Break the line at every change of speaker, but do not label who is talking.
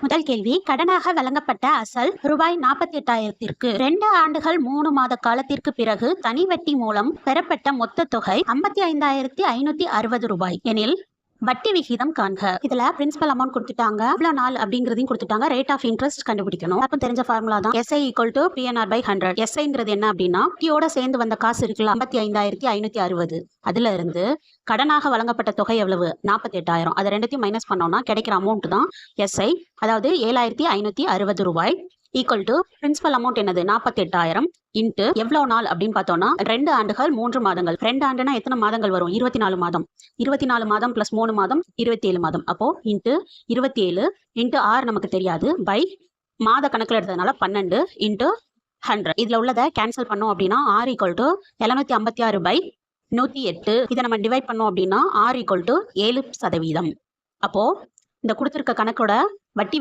முதல் கேள்வி, கடனாக வழங்கப்பட்ட அசல் ரூபாய் 48,000ற்கு 2 ஆண்டுகள் 3 மாத காலத்திற்கு பிறகு தனி வட்டி மூலம் பெறப்பட்ட மொத்த தொகை 55,560 ரூபாய் எனில் வட்டி விகிதம் காண்க. இதுல பிரின்சிபல் அமௌண்ட் கொடுத்துட்டாங்க, எவ்வளவு நாள் அப்படிங்கறதையும் கொடுத்துட்டாங்க, ரேட் ஆஃப் இன்ட்ரெஸ்ட் கண்டுபிடிக்கணும். அப்ப தெரிஞ்ச ஃபார்முலா தான் SI = PNR/100. SIங்கிறது என்ன அப்படின்னா வட்டியோட சேர்ந்து வந்த காசு இருக்குல்ல 55,560, அதுல இருந்து கடனாக வழங்கப்பட்ட தொகை எவ்வளவு 48,000, அது ரெண்டுத்தையும் மைனஸ் பண்ணோம்னா கிடைக்கிற அமௌண்ட் தான் SI, அதாவது 7,560 ரூபாய் ஈக்குவல் டு பிரின்சிபல் அமௌண்ட் என்னது 48,000 இன்ட்டு எவ்வளவு நாள் அப்படின்னு பார்த்தோம்னா 2 ஆண்டுகள் 3 மாதங்கள். 2 ஆண்டுனா எத்தனை மாதங்கள் வரும்? 24 மாதம். 24 மாதம் பிளஸ் 3 மாதம் 27 மாதம். அப்போ இன்ட்டு 27 இன்ட்டு 6 நமக்கு தெரியாது, பை மாத கணக்கில் எடுத்ததுனால 12 இன்ட்டு 100. இதுல உள்ளதை கேன்சல் பண்ணோம் அப்படின்னா R = 756/108. இதை நம்ம டிவைட் பண்ணோம் அப்படின்னா R = 7%. அப்போ இந்த கொடுத்துருக்க கணக்கோட வட்டி